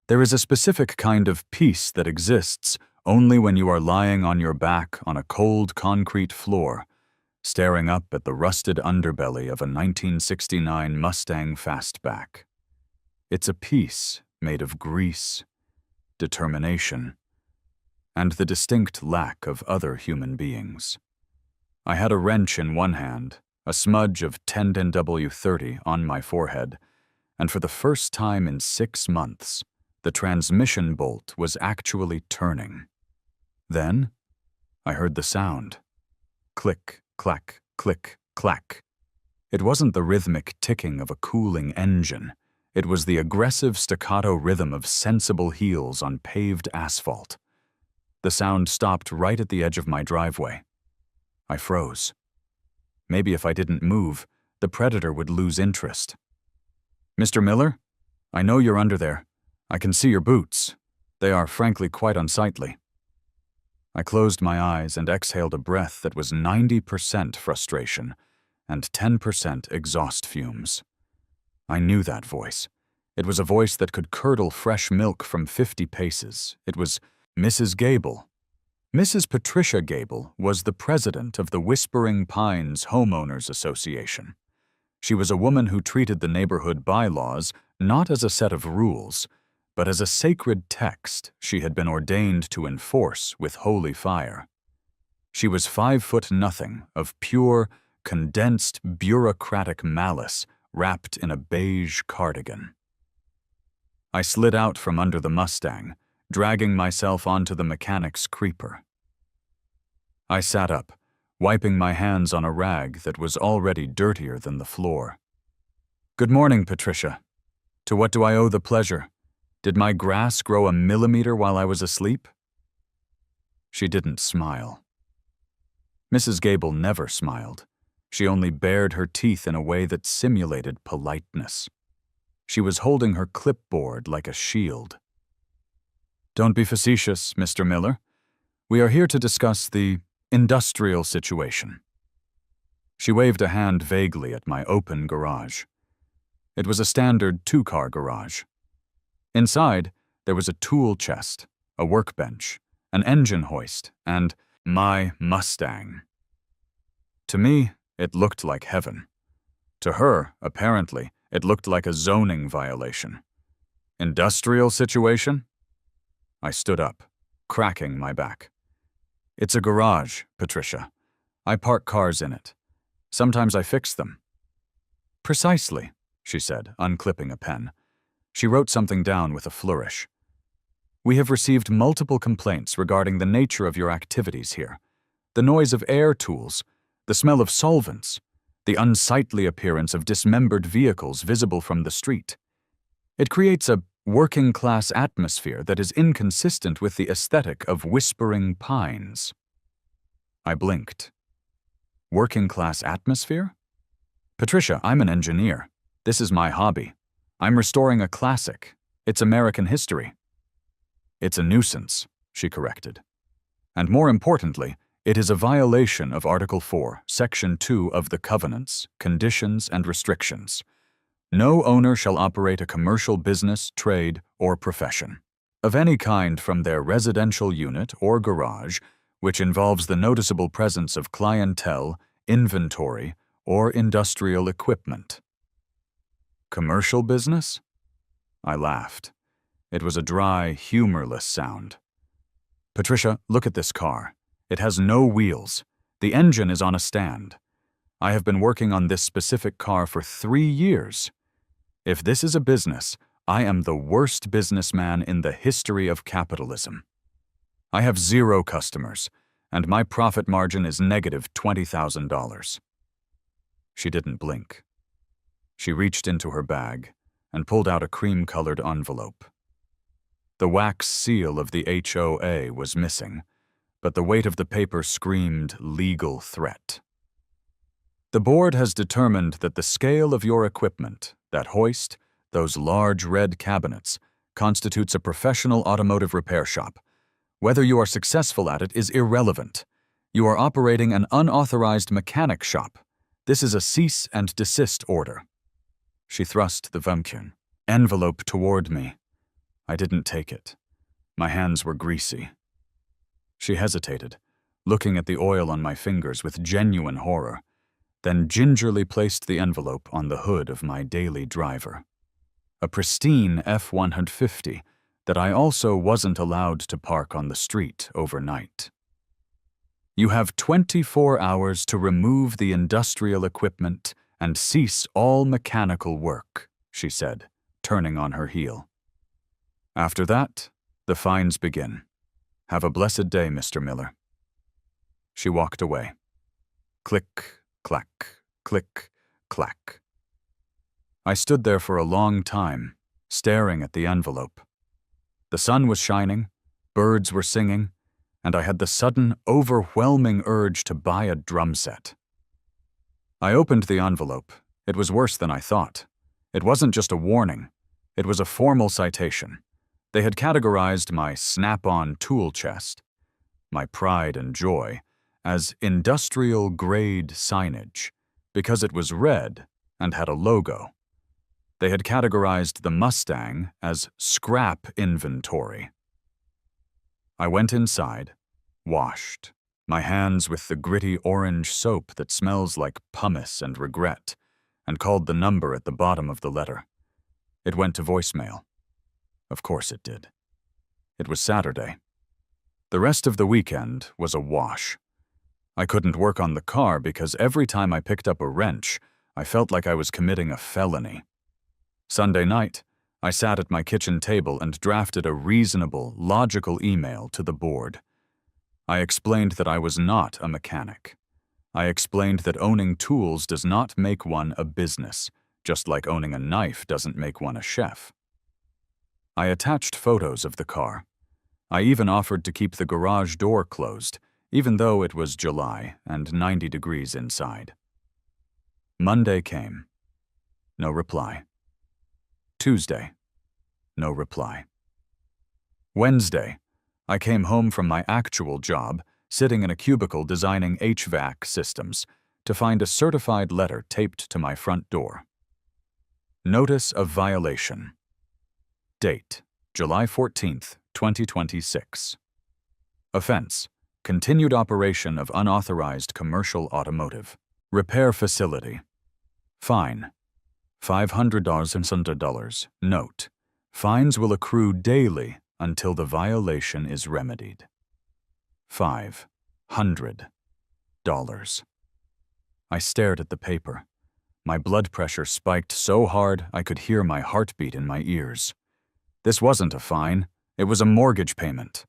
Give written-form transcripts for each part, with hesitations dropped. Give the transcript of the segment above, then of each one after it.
There is a specific kind of peace that exists only when you are lying on your back on a cold concrete floor, staring up at the rusted underbelly of a 1969 Mustang Fastback. It's a peace made of grease, determination, and the distinct lack of other human beings. I had a wrench in one hand, a smudge of 10W30 on my forehead, and for the first time in 6 months, the transmission bolt was actually turning. Then, I heard the sound. Click, clack, click, clack. It wasn't the rhythmic ticking of a cooling engine. It was the aggressive staccato rhythm of sensible heels on paved asphalt. The sound stopped right at the edge of my driveway. I froze. Maybe if I didn't move, the predator would lose interest. "Mr. Miller? I know you're under there. I can see your boots. They are frankly quite unsightly." I closed my eyes and exhaled a breath that was 90% frustration and 10% exhaust fumes. I knew that voice. It was a voice that could curdle fresh milk from 50 paces. It was Mrs. Gable. Mrs. Patricia Gable was the president of the Whispering Pines Homeowners Association. She was a woman who treated the neighborhood bylaws not as a set of rules, but as a sacred text she had been ordained to enforce with holy fire. She was 5'0" of pure, condensed bureaucratic malice wrapped in a beige cardigan. I slid out from under the Mustang, dragging myself onto the mechanic's creeper. I sat up, wiping my hands on a rag that was already dirtier than the floor. "Good morning, Patricia. To what do I owe the pleasure? Did my grass grow a millimeter while I was asleep?" She didn't smile. Mrs. Gable never smiled. She only bared her teeth in a way that simulated politeness. She was holding her clipboard like a shield. "Don't be facetious, Mr. Miller. We are here to discuss the industrial situation." She waved a hand vaguely at my open garage. It was a standard 2-car garage. Inside, there was a tool chest, a workbench, an engine hoist, and my Mustang. To me, it looked like heaven. To her, apparently, it looked like a zoning violation. Industrial situation? I stood up, cracking my back. "It's a garage, Patricia. I park cars in it. Sometimes I fix them." "Precisely," she said, unclipping a pen. She wrote something down with a flourish. "We have received multiple complaints regarding the nature of your activities here. The noise of air tools, the smell of solvents, the unsightly appearance of dismembered vehicles visible from the street. It creates a working-class atmosphere that is inconsistent with the aesthetic of Whispering Pines." I blinked. Working-class atmosphere? "Patricia, I'm an engineer. This is my hobby. I'm restoring a classic. It's American history." "It's a nuisance," she corrected. "And more importantly, it is a violation of Article 4, Section 2 of the Covenants, Conditions and Restrictions. No owner shall operate a commercial business, trade, or profession of any kind from their residential unit or garage which involves the noticeable presence of clientele, inventory, or industrial equipment." "Commercial business?" I laughed. It was a dry, humorless sound. "Patricia, look at this car. It has no wheels. The engine is on a stand. I have been working on this specific car for 3 years. If this is a business, I am the worst businessman in the history of capitalism. I have 0 customers, and my profit margin is negative $20,000. She didn't blink. She reached into her bag and pulled out a cream-colored envelope. The wax seal of the HOA was missing, but the weight of the paper screamed legal threat. "The board has determined that the scale of your equipment, that hoist, those large red cabinets, constitutes a professional automotive repair shop. Whether you are successful at it is irrelevant. You are operating an unauthorized mechanic shop. This is a cease and desist order." She thrust the envelope toward me. I didn't take it. My hands were greasy. She hesitated, looking at the oil on my fingers with genuine horror, then gingerly placed the envelope on the hood of my daily driver. A pristine F-150 that I also wasn't allowed to park on the street overnight. You have 24 hours to remove the industrial equipment and cease all mechanical work, she said, turning on her heel. After that, the fines begin. Have a blessed day, Mr. Miller. She walked away. Click, clack, click, clack. I stood there for a long time, staring at the envelope. The sun was shining, birds were singing, and I had the sudden, overwhelming urge to buy a drum set. I opened the envelope. It was worse than I thought. It wasn't just a warning. It was a formal citation. They had categorized my snap-on tool chest, my pride and joy, as industrial-grade signage because it was red and had a logo. They had categorized the Mustang as scrap inventory. I went inside, washed, my hands with the gritty orange soap that smells like pumice and regret, and called the number at the bottom of the letter. It went to voicemail. Of course it did. It was Saturday. The rest of the weekend was a wash. I couldn't work on the car because every time I picked up a wrench, I felt like I was committing a felony. Sunday night, I sat at my kitchen table and drafted a reasonable, logical email to the board. I explained that I was not a mechanic. I explained that owning tools does not make one a business, just like owning a knife doesn't make one a chef. I attached photos of the car. I even offered to keep the garage door closed, even though it was July and 90 degrees inside. Monday came. No reply. Tuesday. No reply. Wednesday, I came home from my actual job, sitting in a cubicle designing HVAC systems, to find a certified letter taped to my front door. Notice of violation. Date: July 14th, 2026. Offense: continued operation of unauthorized commercial automotive. Repair facility. Fine: $500. Note: fines will accrue daily until the violation is remedied. $500. I stared at the paper. My blood pressure spiked so hard I could hear my heartbeat in my ears. This wasn't a fine, it was a mortgage payment.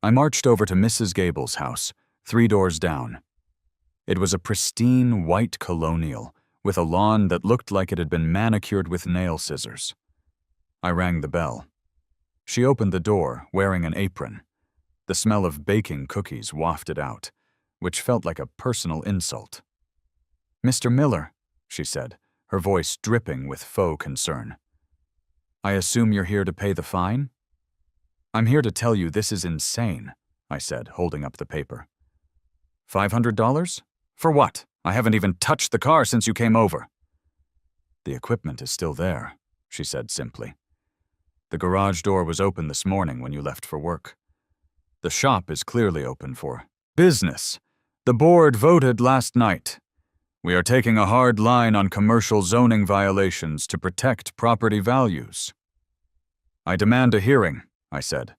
I marched over to Mrs. Gable's house, 3 doors down. It was a pristine white colonial, with a lawn that looked like it had been manicured with nail scissors. I rang the bell. She opened the door, wearing an apron. The smell of baking cookies wafted out, which felt like a personal insult. "Mr. Miller," she said, her voice dripping with faux concern. "I assume you're here to pay the fine?" "I'm here to tell you this is insane," I said, holding up the paper. $500? For what? I haven't even touched the car since you came over." "The equipment is still there," she said simply. "The garage door was open this morning when you left for work. The shop is clearly open for business. The board voted last night. We are taking a hard line on commercial zoning violations to protect property values." "I demand a hearing," I said.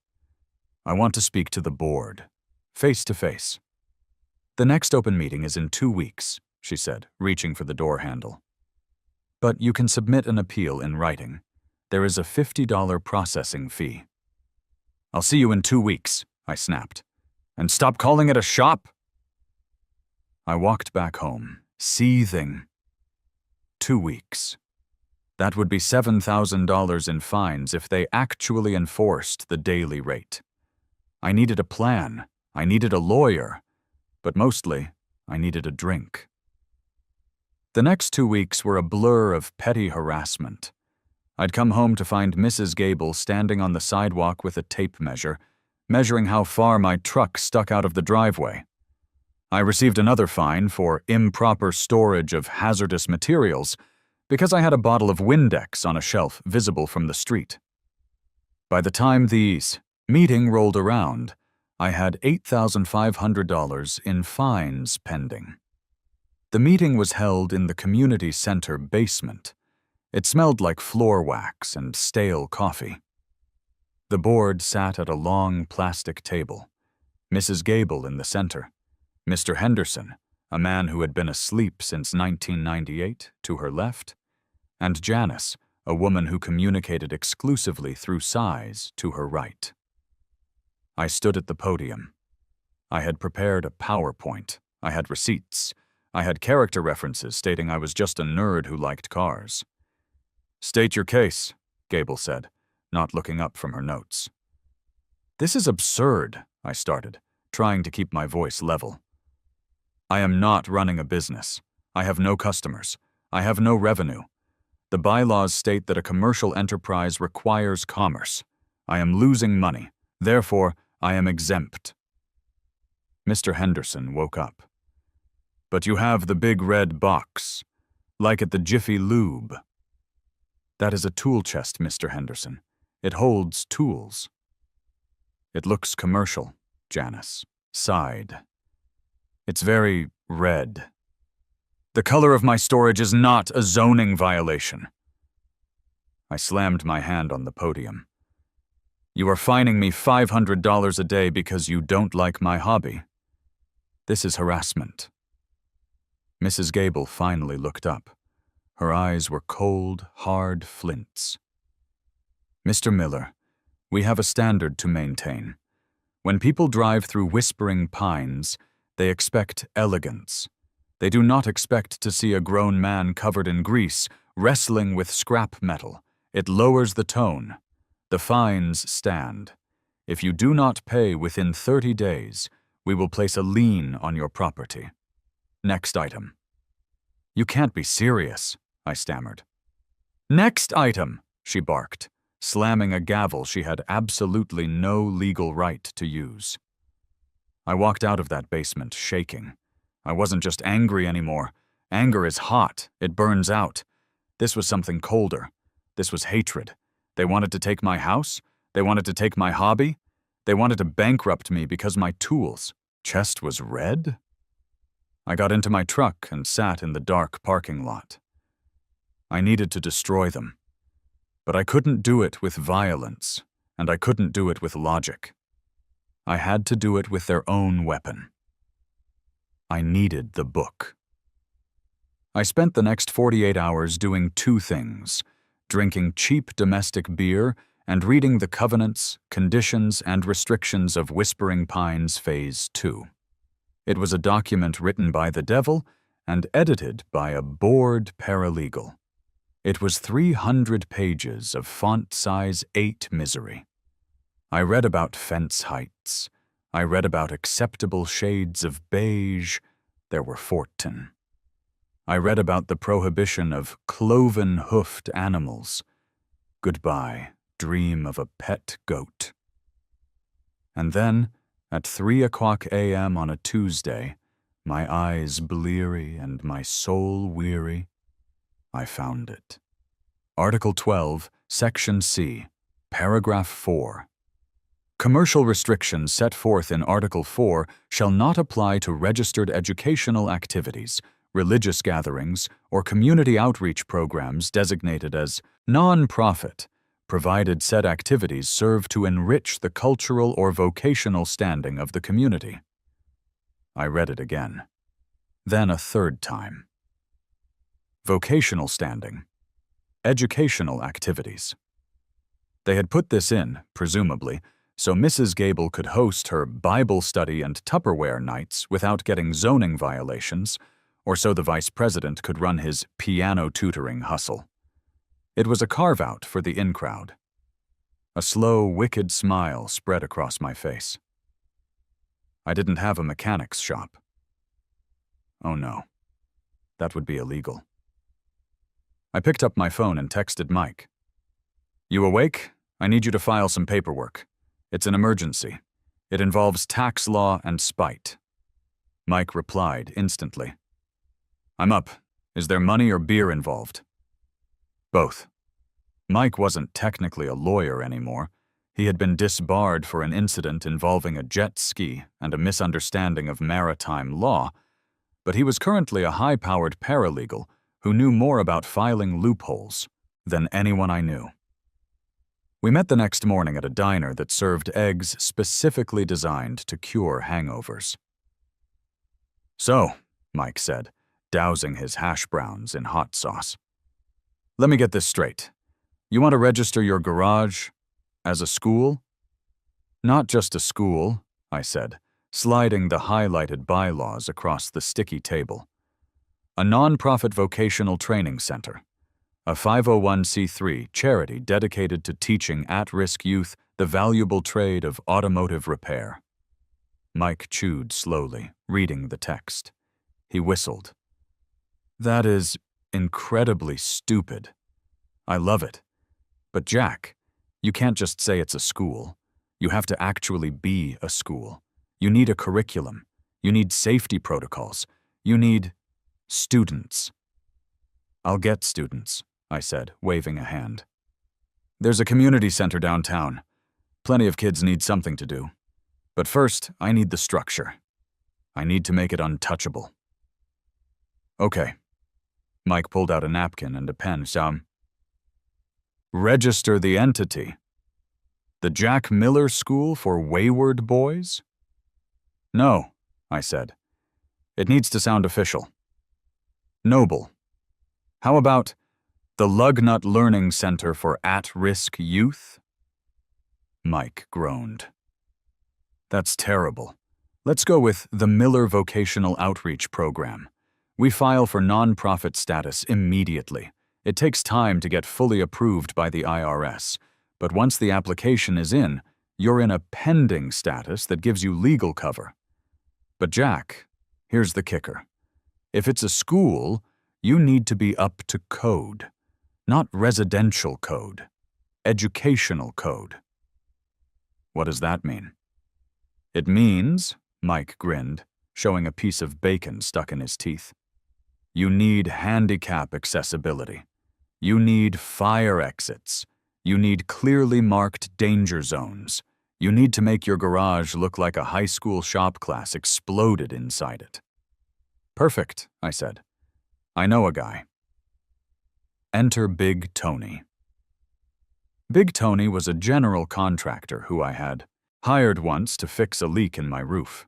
"I want to speak to the board, face to face." "The next open meeting is in 2 weeks," she said, reaching for the door handle. "But you can submit an appeal in writing. There is a $50 processing fee." "I'll see you in 2 weeks," I snapped. "And stop calling it a shop." I walked back home, seething. 2 weeks. That would be $7,000 in fines if they actually enforced the daily rate. I needed a plan. I needed a lawyer. But mostly, I needed a drink. The next 2 weeks were a blur of petty harassment. I'd come home to find Mrs. Gable standing on the sidewalk with a tape measure, measuring how far my truck stuck out of the driveway. I received another fine for improper storage of hazardous materials because I had a bottle of Windex on a shelf visible from the street. By the time the meeting rolled around, I had $8,500 in fines pending. The meeting was held in the community center basement. It smelled like floor wax and stale coffee. The board sat at a long plastic table. Mrs. Gable in the center, Mr. Henderson, a man who had been asleep since 1998, to her left, and Janice, a woman who communicated exclusively through sighs, to her right. I stood at the podium. I had prepared a PowerPoint. I had receipts. I had character references stating I was just a nerd who liked cars. "State your case," Gable said, not looking up from her notes. "This is absurd," I started, trying to keep my voice level. "I am not running a business. I have no customers. I have no revenue. The bylaws state that a commercial enterprise requires commerce. I am losing money. Therefore, I am exempt." Mr. Henderson woke up. "But you have the big red box, like at the Jiffy Lube." "That is a tool chest, Mr. Henderson. It holds tools." "It looks commercial," Janice sighed. "It's very red. The color of my storage is not a zoning violation." I slammed my hand on the podium. "You are fining me $500 a day because you don't like my hobby. This is harassment." Mrs. Gable finally looked up. Her eyes were cold, hard flints. "Mr. Miller, we have a standard to maintain. When people drive through Whispering Pines, they expect elegance. They do not expect to see a grown man covered in grease, wrestling with scrap metal. It lowers the tone. The fines stand. If you do not pay within 30 days, we will place a lien on your property. Next item." "You can't be serious," I stammered. "Next item," she barked, slamming a gavel she had absolutely no legal right to use. I walked out of that basement shaking. I wasn't just angry anymore. Anger is hot. It burns out. This was something colder. This was hatred. They wanted to take my house. They wanted to take my hobby. They wanted to bankrupt me because my tools chest was red. I got into my truck and sat in the dark parking lot. I needed to destroy them. But I couldn't do it with violence, and I couldn't do it with logic. I had to do it with their own weapon. I needed the book. I spent the next 48 hours doing two things: drinking cheap domestic beer and reading the covenants, conditions, and restrictions of Whispering Pines Phase 2. It was a document written by the devil and edited by a bored paralegal. It was 300 pages of font size 8 misery. I read about fence heights. I read about acceptable shades of beige. There were 14. I read about the prohibition of cloven-hoofed animals. Goodbye, dream of a pet goat. And then, at 3:00 a.m. on a Tuesday, my eyes bleary and my soul weary, I found it. Article 12, Section C, Paragraph 4. Commercial restrictions set forth in Article 4 shall not apply to registered educational activities, religious gatherings, or community outreach programs designated as non-profit, provided said activities serve to enrich the cultural or vocational standing of the community. I read it again. Then a third time. Vocational standing. Educational activities. They had put this in, presumably, so Mrs. Gable could host her Bible study and Tupperware nights without getting zoning violations, or so the vice president could run his piano tutoring hustle. It was a carve-out for the in-crowd. A slow, wicked smile spread across my face. I didn't have a mechanic's shop. Oh no, that would be illegal. I picked up my phone and texted Mike. "You awake? I need you to file some paperwork. It's an emergency. It involves tax law and spite." Mike replied instantly. "I'm up. Is there money or beer involved?" "Both." Mike wasn't technically a lawyer anymore. He had been disbarred for an incident involving a jet ski and a misunderstanding of maritime law, but he was currently a high-powered paralegal who knew more about filing loopholes than anyone I knew. We met the next morning at a diner that served eggs specifically designed to cure hangovers. "So," Mike said, dousing his hash browns in hot sauce. "Let me get this straight. You want to register your garage as a school?" "Not just a school," I said, sliding the highlighted bylaws across the sticky table. "A non-profit vocational training center. A 501c3 charity dedicated to teaching at-risk youth the valuable trade of automotive repair." Mike chewed slowly, reading the text. He whistled. "That is incredibly stupid. I love it. But Jack, you can't just say it's a school. You have to actually be a school. You need a curriculum. You need safety protocols. You need students." "I'll get students," I said, waving a hand. "There's a community center downtown. Plenty of kids need something to do. But first, I need the structure. I need to make it untouchable." "Okay." Mike pulled out a napkin and a pen. "Register the entity. The Jack Miller School for Wayward Boys?" "No," I said. "It needs to sound official. Noble. How about the Lugnut Learning Center for At-Risk Youth?" Mike groaned. "That's terrible. Let's go with the Miller Vocational Outreach Program. We file for nonprofit status immediately. It takes time to get fully approved by the IRS, but once the application is in, you're in a pending status that gives you legal cover. But Jack, here's the kicker. If it's a school, you need to be up to code. Not residential code. Educational code." "What does that mean?" "It means," Mike grinned, showing a piece of bacon stuck in his teeth, "you need handicap accessibility. You need fire exits. You need clearly marked danger zones. You need to make your garage look like a high school shop class exploded inside it." "Perfect," I said. "I know a guy." Enter Big Tony. Big Tony was a general contractor who I had hired once to fix a leak in my roof.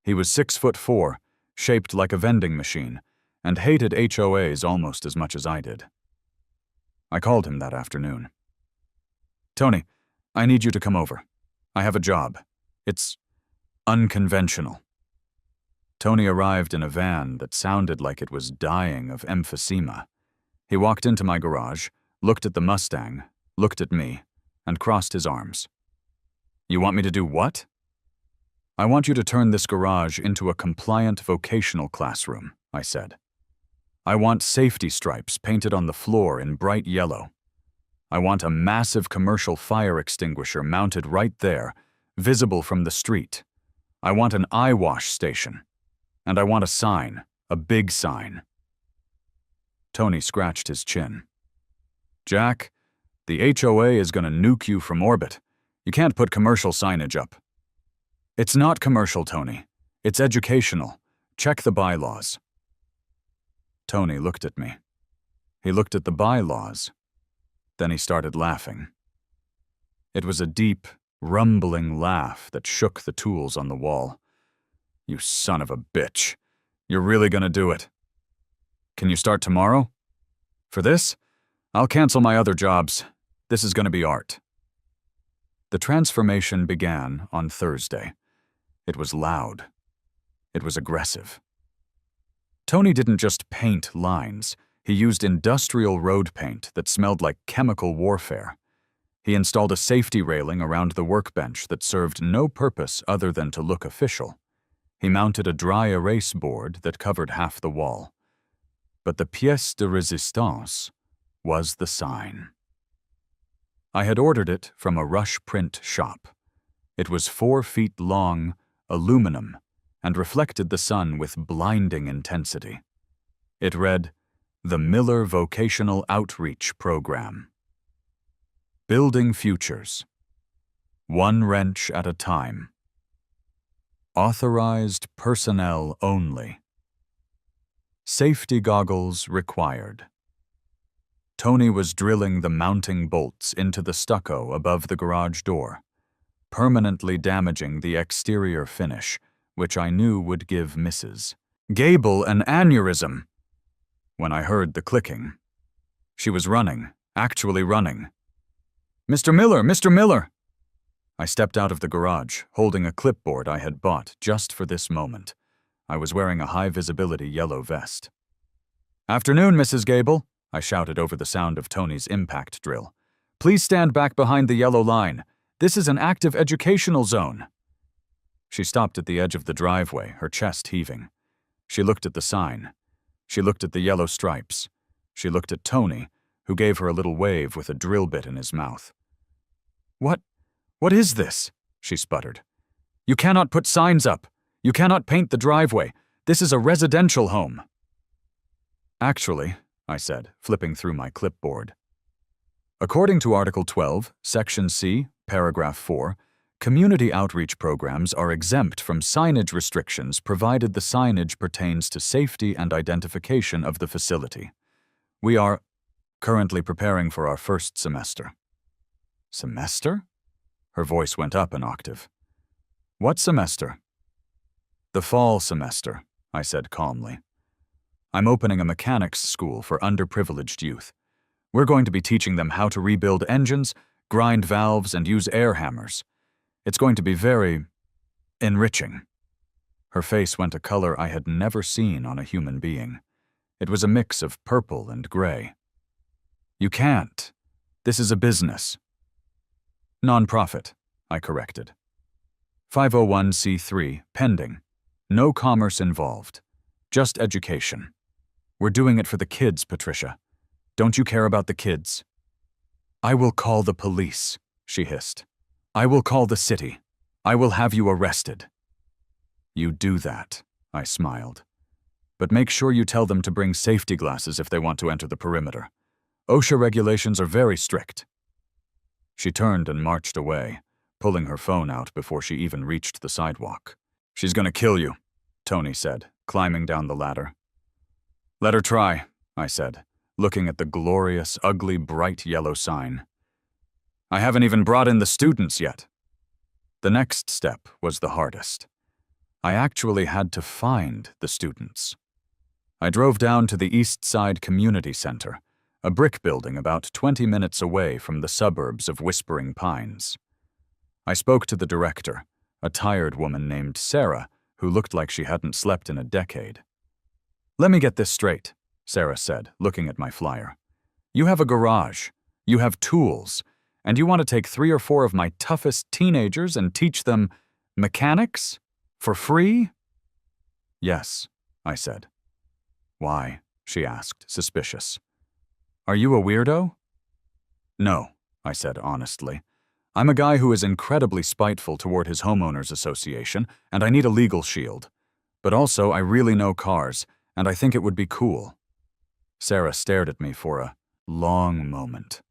He was 6'4", shaped like a vending machine, and hated HOAs almost as much as I did. I called him that afternoon. "Tony, I need you to come over. I have a job. It's unconventional." Tony arrived in a van that sounded like it was dying of emphysema. He walked into my garage, looked at the Mustang, looked at me, and crossed his arms. "You want me to do what?" "I want you to turn this garage into a compliant vocational classroom," I said. "I want safety stripes painted on the floor in bright yellow. I want a massive commercial fire extinguisher mounted right there, visible from the street. I want an eye wash station. And I want a sign, a big sign." Tony scratched his chin. "Jack, the HOA is going to nuke you from orbit. You can't put commercial signage up." "It's not commercial, Tony. It's educational. Check the bylaws." Tony looked at me. He looked at the bylaws. Then he started laughing. It was a deep, rumbling laugh that shook the tools on the wall. "You son of a bitch. You're really gonna do it. Can you start tomorrow? For this, I'll cancel my other jobs. This is gonna be art." The transformation began on Thursday. It was loud. It was aggressive. Tony didn't just paint lines. He used industrial road paint that smelled like chemical warfare. He installed a safety railing around the workbench that served no purpose other than to look official. He mounted a dry erase board that covered half the wall. But the pièce de résistance was the sign. I had ordered it from a rush print shop. It was 4 feet long, aluminum, and reflected the sun with blinding intensity. It read, "The Miller Vocational Outreach Program. Building Futures. one wrench at a time. Authorized personnel only. Safety goggles required. Tony was drilling the mounting bolts into the stucco above the garage door, permanently damaging the exterior finish, which I knew would give Mrs. Gable an aneurysm. When I heard the clicking, she was running, actually running. "Mr. Miller! Mr. Miller!" I stepped out of the garage, holding a clipboard I had bought just for this moment. I was wearing a high-visibility yellow vest. "Afternoon, Mrs. Gable," I shouted over the sound of Tony's impact drill. "Please stand back behind the yellow line. This is an active educational zone." She stopped at the edge of the driveway, her chest heaving. She looked at the sign. She looked at the yellow stripes. She looked at Tony, who gave her a little wave with a drill bit in his mouth. What is this?" she sputtered. "You cannot put signs up. You cannot paint the driveway. This is a residential home." "Actually," I said, flipping through my clipboard. "According to Article 12, Section C, Paragraph 4, community outreach programs are exempt from signage restrictions provided the signage pertains to safety and identification of the facility. We are currently preparing for our first semester." "Semester?" Her voice went up an octave. "What semester?" "The fall semester," I said calmly. "I'm opening a mechanics school for underprivileged youth. We're going to be teaching them how to rebuild engines, grind valves, and use air hammers. It's going to be very enriching." Her face went a color I had never seen on a human being. It was a mix of purple and gray. "You can't. This is a business." "Nonprofit," I corrected. 501c3, pending. No commerce involved. Just education. We're doing it for the kids, Patricia. Don't you care about the kids?" "I will call the police," she hissed. "I will call the city. I will have you arrested." "You do that," I smiled. "But make sure you tell them to bring safety glasses if they want to enter the perimeter. OSHA regulations are very strict." She turned and marched away, pulling her phone out before she even reached the sidewalk. "She's gonna kill you," Tony said, climbing down the ladder. "Let her try," I said, looking at the glorious, ugly, bright yellow sign. "I haven't even brought in the students yet." The next step was the hardest. I actually had to find the students. I drove down to the East Side Community Center, a brick building about 20 minutes away from the suburbs of Whispering Pines. I spoke to the director, a tired woman named Sarah, who looked like she hadn't slept in a decade. "Let me get this straight," Sarah said, looking at my flyer. "You have a garage, you have tools, and you want to take 3 or 4 of my toughest teenagers and teach them mechanics? For free?" "Yes," I said. "Why?" she asked, suspicious. "Are you a weirdo?" "No," I said honestly. "I'm a guy who is incredibly spiteful toward his homeowners association, and I need a legal shield. But also, I really know cars, and I think it would be cool." Sarah stared at me for a long moment.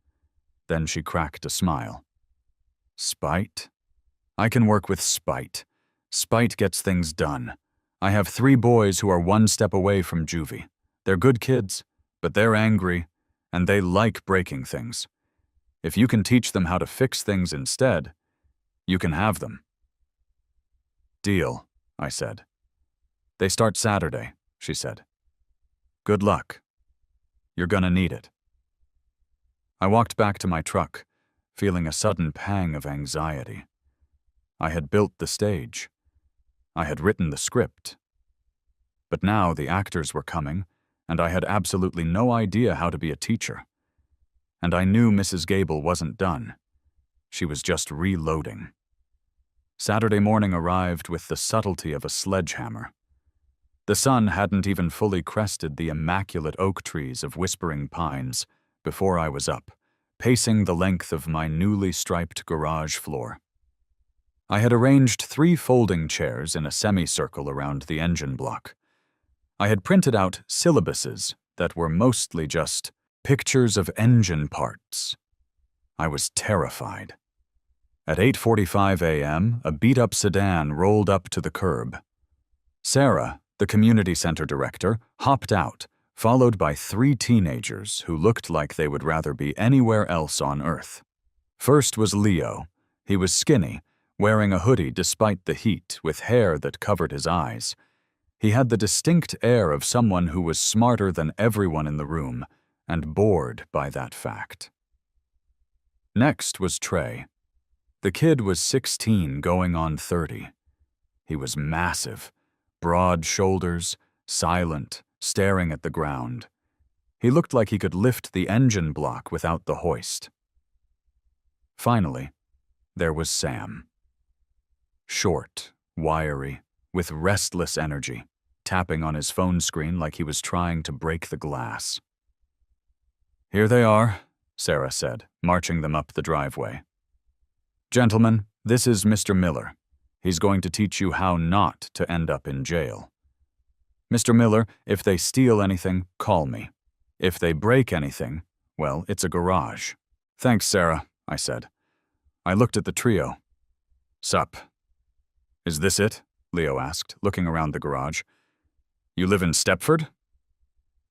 Then she cracked a smile. "Spite? I can work with spite. Spite gets things done. I have 3 boys who are 1 step away from juvie. They're good kids, but they're angry, and they like breaking things. If you can teach them how to fix things instead, you can have them." "Deal," I said. "They start Saturday," she said. "Good luck. You're gonna need it." I walked back to my truck, feeling a sudden pang of anxiety. I had built the stage. I had written the script. But now the actors were coming, and I had absolutely no idea how to be a teacher. And I knew Mrs. Gable wasn't done. She was just reloading. Saturday morning arrived with the subtlety of a sledgehammer. The sun hadn't even fully crested the immaculate oak trees of Whispering Pines before I was up, pacing the length of my newly striped garage floor. I had arranged 3 folding chairs in a semicircle around the engine block. I had printed out syllabuses that were mostly just pictures of engine parts. I was terrified. At 8:45 a.m., a beat-up sedan rolled up to the curb. Sarah, the community center director, hopped out, followed by 3 teenagers who looked like they would rather be anywhere else on Earth. First was Leo. He was skinny, wearing a hoodie despite the heat, with hair that covered his eyes. He had the distinct air of someone who was smarter than everyone in the room, and bored by that fact. Next was Trey. The kid was 16 going on 30. He was massive, broad shoulders, silent, staring at the ground. He looked like he could lift the engine block without the hoist. Finally, there was Sam. Short, wiry, with restless energy, tapping on his phone screen like he was trying to break the glass. "Here they are," Sarah said, marching them up the driveway. "Gentlemen, this is Mr. Miller. He's going to teach you how not to end up in jail. Mr. Miller, if they steal anything, call me. If they break anything, well, it's a garage." "Thanks, Sarah," I said. I looked at the trio. "Sup." "Is this it?" Leo asked, looking around the garage. "You live in Stepford?"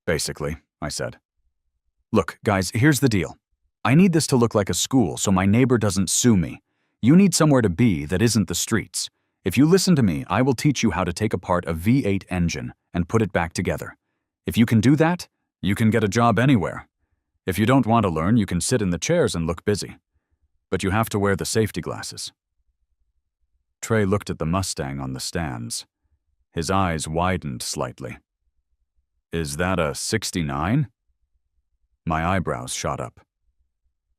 "Basically," I said. "Look, guys, here's the deal. I need this to look like a school so my neighbor doesn't sue me. You need somewhere to be that isn't the streets. If you listen to me, I will teach you how to take apart a V8 engine and put it back together. If you can do that, you can get a job anywhere. If you don't want to learn, you can sit in the chairs and look busy. But you have to wear the safety glasses." Trey looked at the Mustang on the stands. His eyes widened slightly. "Is that a 69? My eyebrows shot up.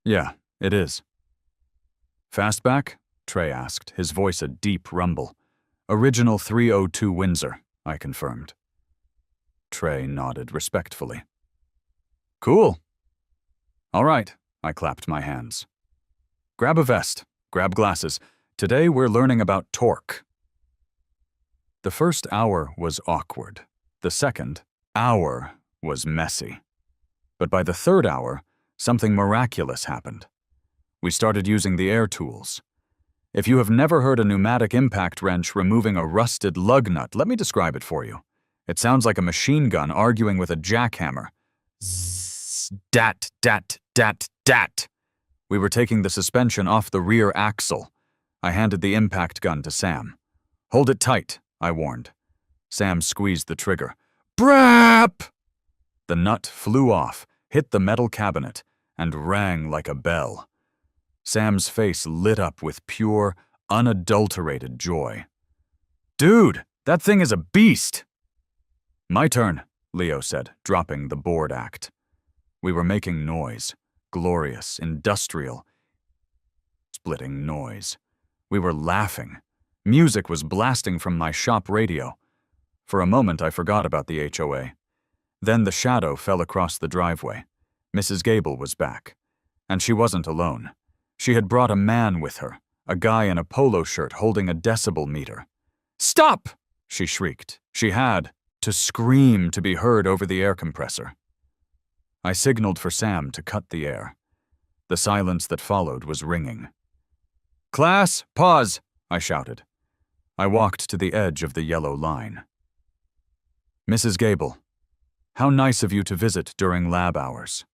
"Yeah, it is." "Fastback?" Trey asked, his voice a deep rumble. "Original 302 Windsor," I confirmed. Trey nodded respectfully. "Cool." "All right," I clapped my hands. "Grab a vest, grab glasses. Today we're learning about torque." The first hour was awkward. The second hour was messy. But by the third hour, something miraculous happened. We started using the air tools. If you have never heard a pneumatic impact wrench removing a rusted lug nut, let me describe it for you. It sounds like a machine gun arguing with a jackhammer. Zzz, dat, dat, dat, dat. We were taking the suspension off the rear axle. I handed the impact gun to Sam. "Hold it tight," I warned. Sam squeezed the trigger. Brap! The nut flew off, hit the metal cabinet, and rang like a bell. Sam's face lit up with pure, unadulterated joy. "Dude, that thing is a beast!" "My turn," Leo said, dropping the board act. We were making noise, glorious, industrial, splitting noise. We were laughing. Music was blasting from my shop radio. For a moment, I forgot about the HOA. Then the shadow fell across the driveway. Mrs. Gable was back. And she wasn't alone. She had brought a man with her, a guy in a polo shirt holding a decibel meter. "Stop!" she shrieked. She had to scream to be heard over the air compressor. I signaled for Sam to cut the air. The silence that followed was ringing. "Class, pause!" I shouted. I walked to the edge of the yellow line. "Mrs. Gable, how nice of you to visit during lab hours."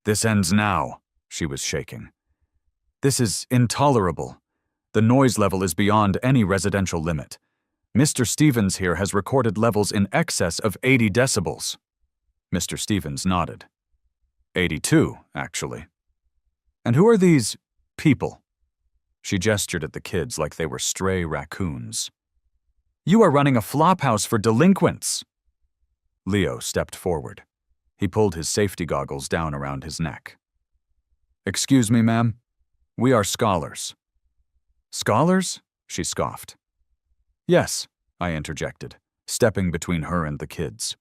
"This ends now," she was shaking. "This is intolerable. The noise level is beyond any residential limit. Mr. Stevens here has recorded levels in excess of 80 decibels. Mr. Stevens nodded. 82, actually. "And who are these people?" She gestured at the kids like they were stray raccoons. "You are running a flophouse for delinquents." Leo stepped forward. He pulled his safety goggles down around his neck. "Excuse me, ma'am. We are scholars." "Scholars?" she scoffed. "Yes," I interjected, stepping between her and the kids.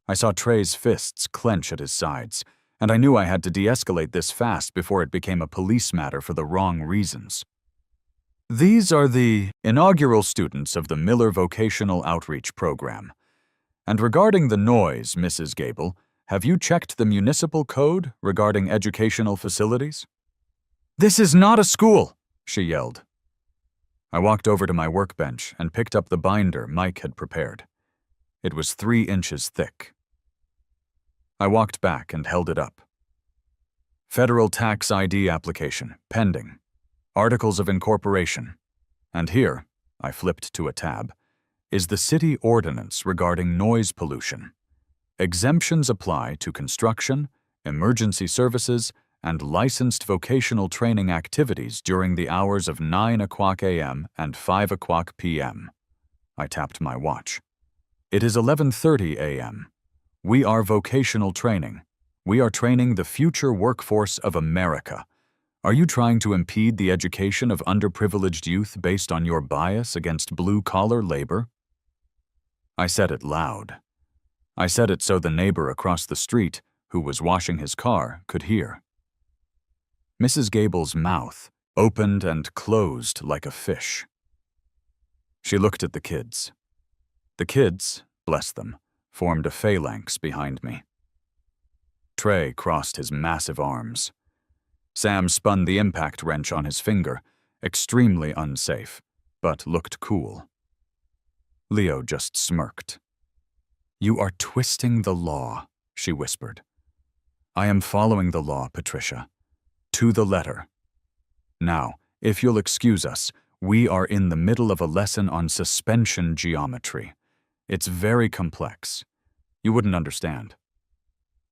I saw Trey's fists clench at his sides, and I knew I had to de-escalate this fast before it became a police matter for the wrong reasons. "These are the inaugural students of the Miller Vocational Outreach Program. And regarding the noise, Mrs. Gable, have you checked the municipal code regarding educational facilities?" "This is not a school," she yelled. I walked over to my workbench and picked up the binder Mike had prepared. It was 3 inches thick. I walked back and held it up. Federal Tax ID application, pending. Articles of incorporation. And here, I flipped to a tab, is the city ordinance regarding noise pollution. Exemptions apply to construction, emergency services, and licensed vocational training activities during the hours of 9 o'clock a.m. and 5 o'clock p.m. I tapped my watch. It is 11:30 a.m. We are vocational training. We are training the future workforce of America. Are you trying to impede the education of underprivileged youth based on your bias against blue-collar labor? I said it loud. I said it so the neighbor across the street, who was washing his car, could hear. Mrs. Gable's mouth opened and closed like a fish. She looked at the kids. The kids, bless them, formed a phalanx behind me. Trey crossed his massive arms. Sam spun the impact wrench on his finger, extremely unsafe, but looked cool. Leo just smirked. "You are twisting the law," she whispered. "I am following the law, Patricia. To the letter. Now, if you'll excuse us, we are in the middle of a lesson on suspension geometry. It's very complex. You wouldn't understand."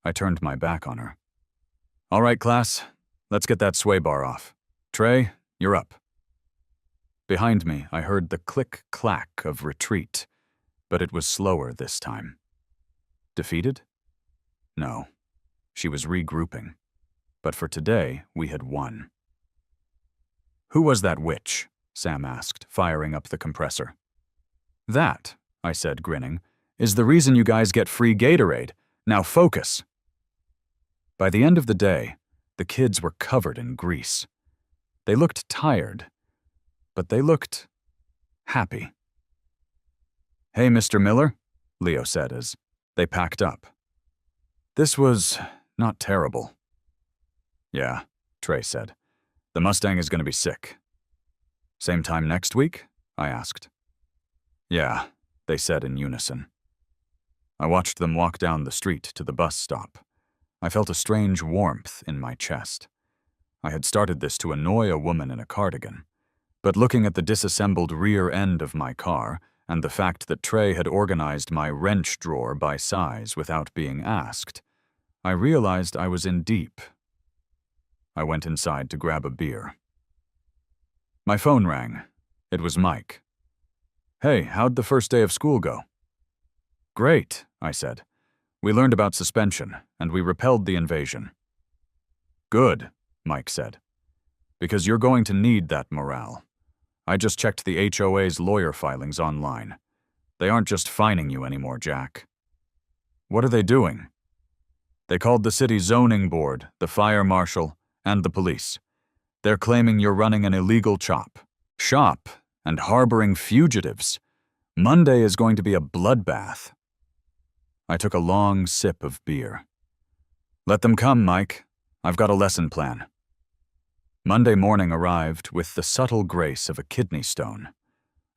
I turned my back on her. "All right, class, let's get that sway bar off. Trey, you're up." Behind me, I heard the click-clack of retreat, but it was slower this time. Defeated? No. She was regrouping. But for today, we had won. "Who was that witch?" Sam asked, firing up the compressor. "That," I said, grinning, "is the reason you guys get free Gatorade. Now focus." By the end of the day, the kids were covered in grease. They looked tired, but they looked happy. "Hey, Mr. Miller," Leo said as they packed up. "This was not terrible." "Yeah," Trey said. "The Mustang is going to be sick." "Same time next week?" I asked. "Yeah," they said in unison. I watched them walk down the street to the bus stop. I felt a strange warmth in my chest. I had started this to annoy a woman in a cardigan. But looking at the disassembled rear end of my car, and the fact that Trey had organized my wrench drawer by size without being asked, I realized I was in deep. I went inside to grab a beer. My phone rang. It was Mike. "Hey, how'd the first day of school go?" "Great," I said. "We learned about suspension, and we repelled the invasion." "Good," Mike said, "because you're going to need that morale. I just checked the HOA's lawyer filings online. They aren't just fining you anymore, Jack." "What are they doing?" "They called the city zoning board, the fire marshal, and the police. They're claiming you're running an illegal shop, and harboring fugitives. Monday is going to be a bloodbath." I took a long sip of beer. "Let them come, Mike. I've got a lesson plan." Monday morning arrived with the subtle grace of a kidney stone.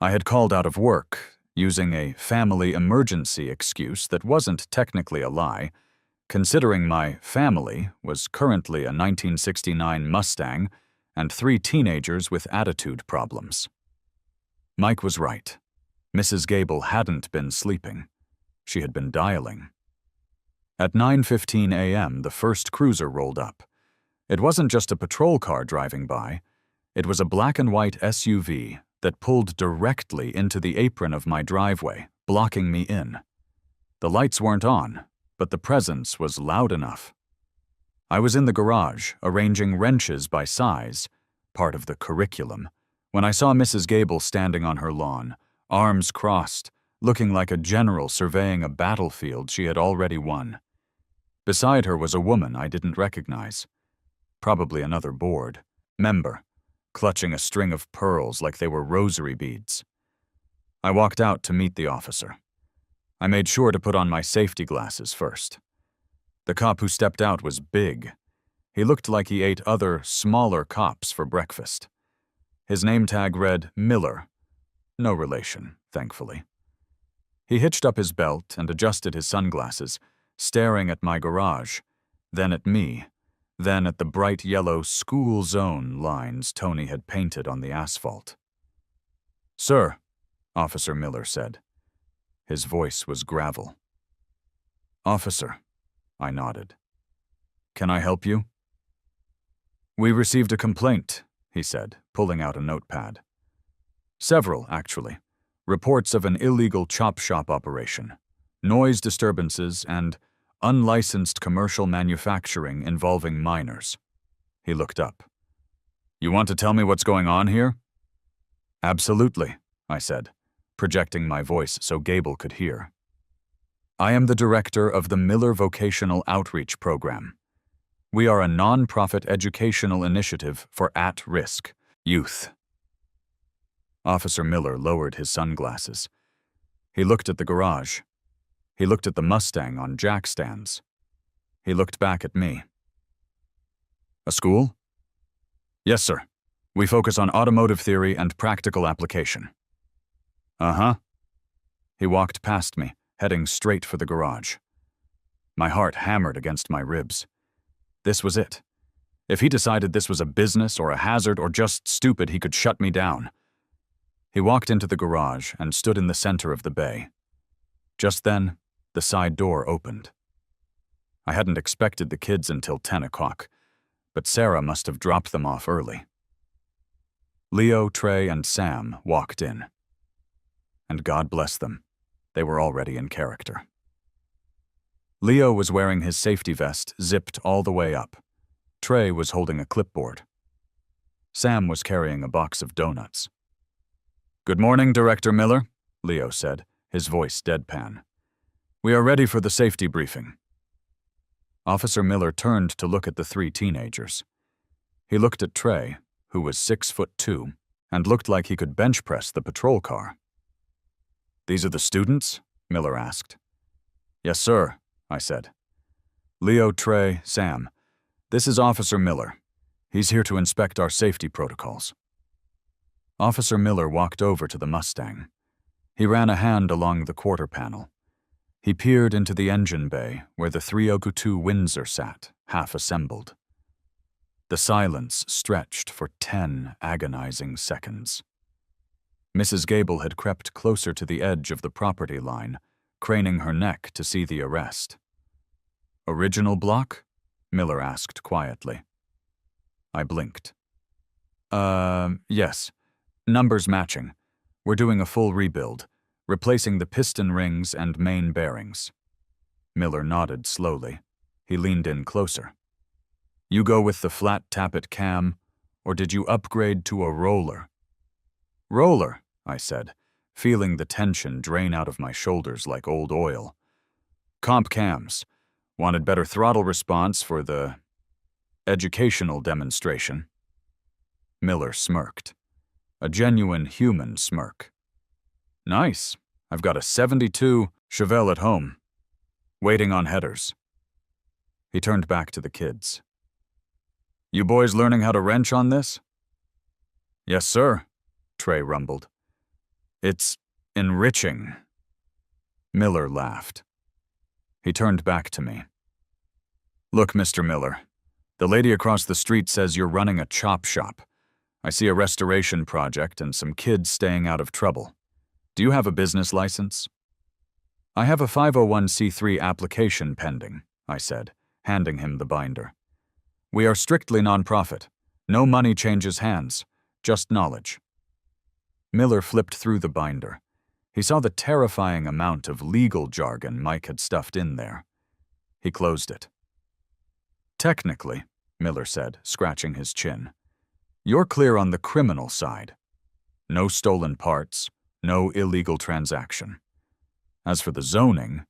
I had called out of work, using a family emergency excuse that wasn't technically a lie, considering my family was currently a 1969 Mustang and 3 teenagers with attitude problems. Mike was right. Mrs. Gable hadn't been sleeping. She had been dialing. At 9:15 a.m., the first cruiser rolled up. It wasn't just a patrol car driving by. It was a black and white SUV that pulled directly into the apron of my driveway, blocking me in. The lights weren't on, but the presence was loud enough. I was in the garage, arranging wrenches by size, part of the curriculum, when I saw Mrs. Gable standing on her lawn, arms crossed, looking like a general surveying a battlefield she had already won. Beside her was a woman I didn't recognize. Probably another board member, clutching a string of pearls like they were rosary beads. I walked out to meet the officer. I made sure to put on my safety glasses first. The cop who stepped out was big. He looked like he ate other, smaller cops for breakfast. His name tag read Miller. No relation, thankfully. He hitched up his belt and adjusted his sunglasses, staring at my garage, then at me, then at the bright yellow school zone lines Tony had painted on the asphalt. "Sir," Officer Miller said. His voice was gravel. "Officer," I nodded. "Can I help you?" "We received a complaint," he said, pulling out a notepad. "Several, actually. Reports of an illegal chop shop operation, noise disturbances, and unlicensed commercial manufacturing involving minors." He looked up. "You want to tell me what's going on here?" "Absolutely," I said, projecting my voice so Gable could hear. "I am the director of the Miller Vocational Outreach Program. We are a non-profit educational initiative for at-risk youth." Officer Miller lowered his sunglasses. He looked at the garage. He looked at the Mustang on jack stands. He looked back at me. "A school?" "Yes, sir. We focus on automotive theory and practical application." "Uh-huh." He walked past me, heading straight for the garage. My heart hammered against my ribs. This was it. If he decided this was a business or a hazard or just stupid, he could shut me down. He walked into the garage and stood in the center of the bay. Just then, the side door opened. I hadn't expected the kids until 10 o'clock, but Sarah must have dropped them off early. Leo, Trey, and Sam walked in. And God bless them, they were already in character. Leo was wearing his safety vest zipped all the way up. Trey was holding a clipboard. Sam was carrying a box of donuts. "Good morning, Director Miller," Leo said, his voice deadpan. "We are ready for the safety briefing." Officer Miller turned to look at the three teenagers. He looked at Trey, who was 6'2", and looked like he could bench press the patrol car. "These are the students?" Miller asked. "Yes, sir," I said. "Leo, Trey, Sam. This is Officer Miller. He's here to inspect our safety protocols." Officer Miller walked over to the Mustang. He ran a hand along the quarter panel. He peered into the engine bay where the 302 Windsor sat, half assembled. The silence stretched for 10 agonizing seconds. Mrs. Gable had crept closer to the edge of the property line, craning her neck to see the arrest. "Original block?" Miller asked quietly. I blinked. Yes. Numbers matching. We're doing a full rebuild, replacing the piston rings and main bearings." Miller nodded slowly. He leaned in closer. "You go with the flat tappet cam, or did you upgrade to a roller?" "Roller," I said, feeling the tension drain out of my shoulders like old oil. "Comp cams. Wanted better throttle response for the educational demonstration." Miller smirked. A genuine human smirk. "Nice. I've got a 72 Chevelle at home. Waiting on headers." He turned back to the kids. "You boys learning how to wrench on this?" "Yes, sir," Trey rumbled. "It's enriching." Miller laughed. He turned back to me. "Look, Mr. Miller, the lady across the street says you're running a chop shop. I see a restoration project and some kids staying out of trouble. Do you have a business license?" "I have a 501c3 application pending," I said, handing him the binder. "We are strictly nonprofit. No money changes hands, just knowledge." Miller flipped through the binder. He saw the terrifying amount of legal jargon Mike had stuffed in there. He closed it. "Technically," Miller said, scratching his chin, "you're clear on the criminal side. No stolen parts, no illegal transaction. As for the zoning,"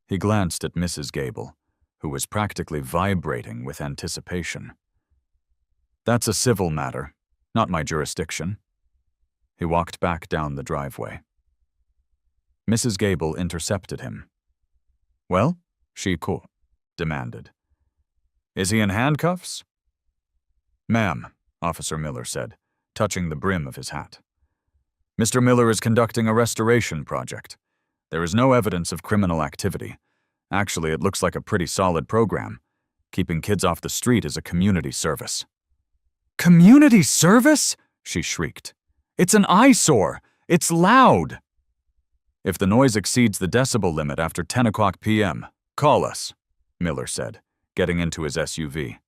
he glanced at Mrs. Gable, who was practically vibrating with anticipation. "That's a civil matter, not my jurisdiction." He walked back down the driveway. Mrs. Gable intercepted him. "Well?" she demanded. "Is he in handcuffs?" "Ma'am," Officer Miller said, touching the brim of his hat. "Mr. Miller is conducting a restoration project. There is no evidence of criminal activity. Actually, it looks like a pretty solid program. Keeping kids off the street is a community service." "Community service?" she shrieked. "It's an eyesore! It's loud!" "If the noise exceeds the decibel limit after 10 o'clock p.m., call us," Miller said, getting into his SUV.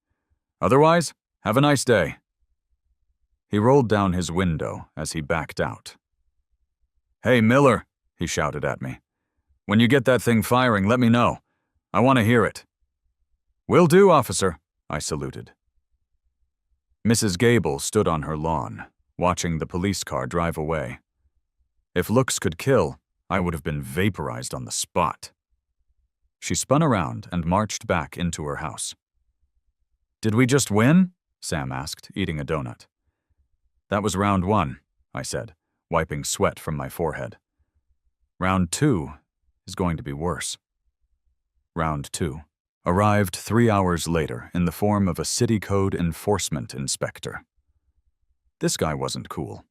"Otherwise, have a nice day." He rolled down his window as he backed out. "Hey, Miller," he shouted at me. "When you get that thing firing, let me know. I want to hear it." "Will do, officer," I saluted. Mrs. Gable stood on her lawn, watching the police car drive away. If looks could kill, I would have been vaporized on the spot. She spun around and marched back into her house. "Did we just win?" Sam asked, eating a donut. "That was round 1, I said, wiping sweat from my forehead. "Round 2 is going to be worse." Round 2 arrived 3 hours later in the form of a city code enforcement inspector. This guy wasn't cool.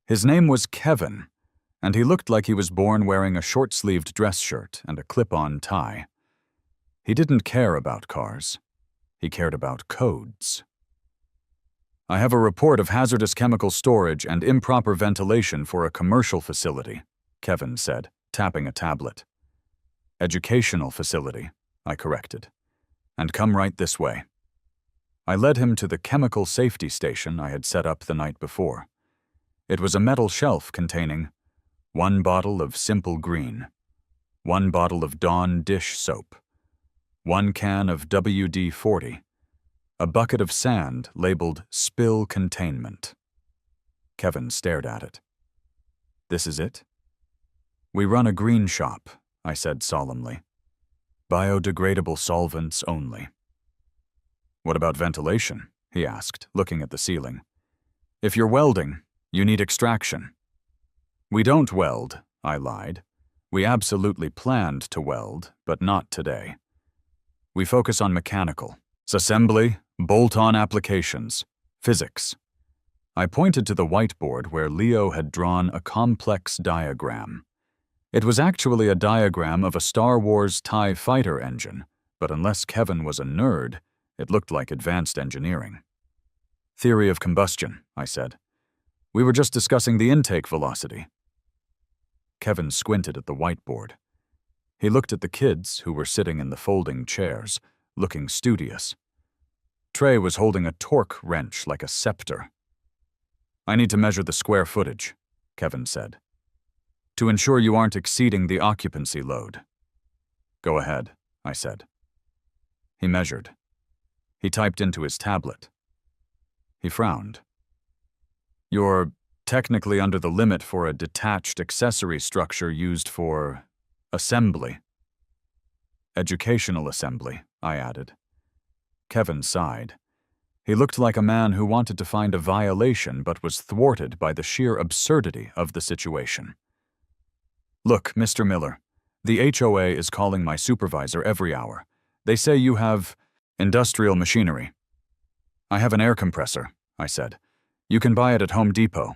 His name was Kevin, and he looked like he was born wearing a short-sleeved dress shirt and a clip-on tie. He didn't care about cars. He cared about codes. "I have a report of hazardous chemical storage and improper ventilation for a commercial facility," Kevin said, tapping a tablet. "Educational facility," I corrected. "And come right this way." I led him to the chemical safety station I had set up the night before. It was a metal shelf containing 1 bottle of Simple Green, 1 bottle of Dawn dish soap, 1 can of WD-40, a bucket of sand labeled Spill Containment. Kevin stared at it. "This is it?" "We run a green shop," I said solemnly. "Biodegradable solvents only." "What about ventilation?" he asked, looking at the ceiling. "If you're welding, you need extraction." "We don't weld," I lied. "We absolutely planned to weld, but not today. We focus on mechanical, assembly, bolt-on applications, physics." I pointed to the whiteboard where Leo had drawn a complex diagram. It was actually a diagram of a Star Wars TIE fighter engine, but unless Kevin was a nerd, it looked like advanced engineering. "Theory of combustion," I said. "We were just discussing the intake velocity." Kevin squinted at the whiteboard. He looked at the kids who were sitting in the folding chairs, looking studious. Trey was holding a torque wrench like a scepter. "I need to measure the square footage," Kevin said, "to ensure you aren't exceeding the occupancy load." "Go ahead," I said. He measured. He typed into his tablet. He frowned. "You're technically under the limit for a detached accessory structure used for assembly." "Educational assembly," I added. Kevin sighed. He looked like a man who wanted to find a violation but was thwarted by the sheer absurdity of the situation. "Look, Mr. Miller, the HOA is calling my supervisor every hour. They say you have industrial machinery." "I have an air compressor," I said. "You can buy it at Home Depot."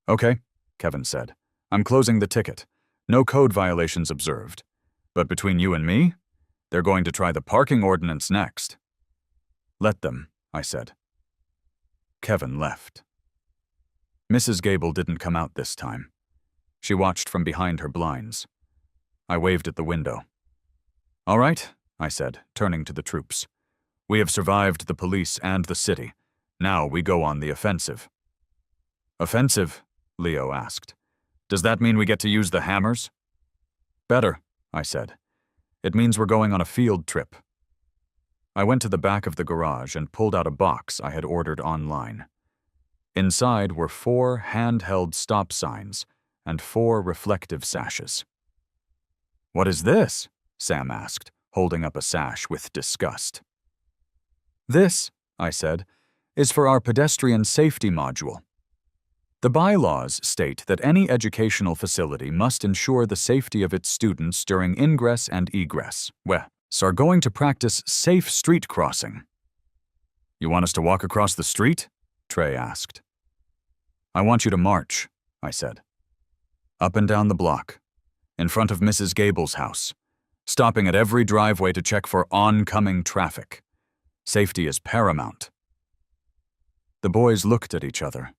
"Okay," Kevin said. "I'm closing the ticket. No code violations observed. But between you and me, they're going to try the parking ordinance next." "Let them," I said. Kevin left. Mrs. Gable didn't come out this time. She watched from behind her blinds. I waved at the window. "All right," I said, turning to the troops. "We have survived the police and the city. Now we go on the offensive." "Offensive?" Leo asked. "Does that mean we get to use the hammers?" "Better," I said. "It means we're going on a field trip." I went to the back of the garage and pulled out a box I had ordered online. Inside were 4 handheld stop signs and 4 reflective sashes. "What is this?" Sam asked, holding up a sash with disgust. "This," I said, "is for our pedestrian safety module. The bylaws state that any educational facility must ensure the safety of its students during ingress and egress. We are going to practice safe street crossing." "You want us to walk across the street?" Trey asked. I want you to march, I said. Up and down the block, in front of Mrs. Gable's house, stopping at every driveway to check for oncoming traffic. Safety is paramount. The boys looked at each other.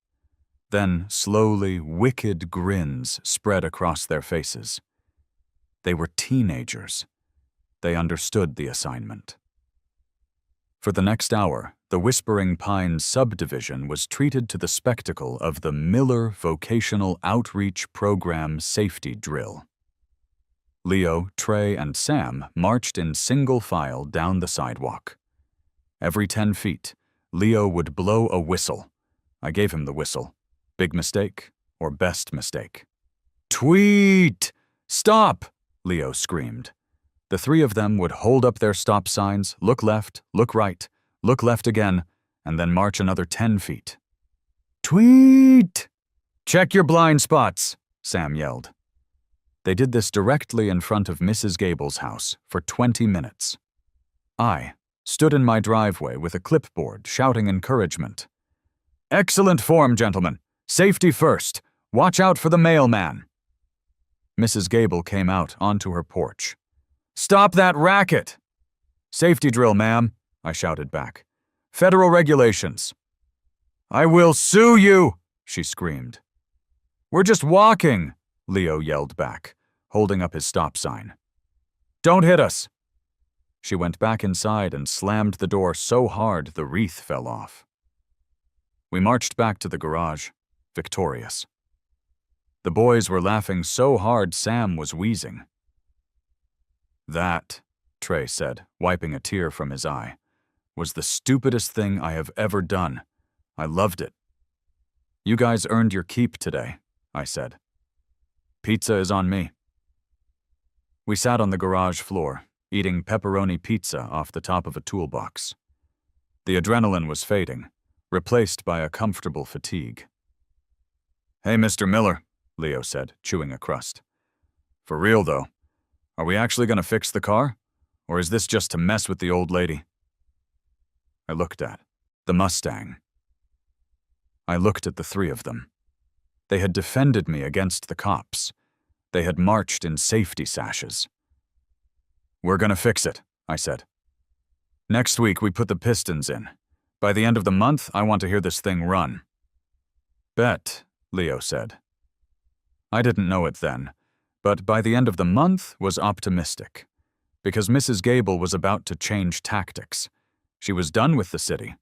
Then, slowly, wicked grins spread across their faces. They were teenagers. They understood the assignment. For the next hour, the Whispering Pines subdivision was treated to the spectacle of the Miller Vocational Outreach Program Safety Drill. Leo, Trey, and Sam marched in single file down the sidewalk. Every 10 feet, Leo would blow a whistle. I gave him the whistle. Big mistake or best mistake? Tweet! Stop! Leo screamed. The three of them would hold up their stop signs, look left, look right, look left again, and then march another 10 feet. Tweet! Check your blind spots, Sam yelled. They did this directly in front of Mrs. Gable's house for 20 minutes. I stood in my driveway with a clipboard shouting encouragement. Excellent form, gentlemen. Safety first. Watch out for the mailman. Mrs. Gable came out onto her porch. Stop that racket! Safety drill, ma'am, I shouted back. Federal regulations. I will sue you, she screamed. We're just walking, Leo yelled back, holding up his stop sign. Don't hit us. She went back inside and slammed the door so hard the wreath fell off. We marched back to the garage, victorious. The boys were laughing so hard Sam was wheezing. That, Trey said, wiping a tear from his eye, was the stupidest thing I have ever done. I loved it. You guys earned your keep today, I said. Pizza is on me. We sat on the garage floor, eating pepperoni pizza off the top of a toolbox. The adrenaline was fading, replaced by a comfortable fatigue. Hey, Mr. Miller, Leo said, chewing a crust. For real, though, are we actually going to fix the car? Or is this just to mess with the old lady? I looked at the Mustang. I looked at the three of them. They had defended me against the cops. They had marched in safety sashes. We're going to fix it, I said. Next week we put the pistons in. By the end of the month, I want to hear this thing run. Bet, Leo said. I didn't know it then, but by the end of the month was optimistic, because Mrs. Gable was about to change tactics. She was done with the city.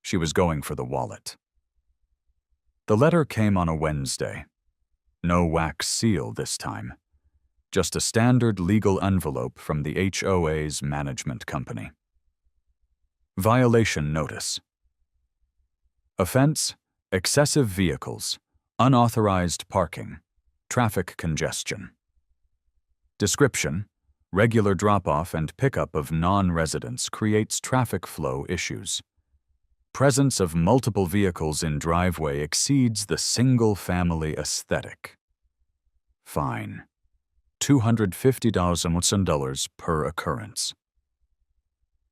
She was going for the wallet. The letter came on a Wednesday. No wax seal this time. Just a standard legal envelope from the HOA's management company. Violation notice. Offense: excessive vehicles, unauthorized parking, traffic congestion. Description: regular drop-off and pickup of non-residents creates traffic flow issues. Presence of multiple vehicles in driveway exceeds the single-family aesthetic. Fine. $250 per occurrence.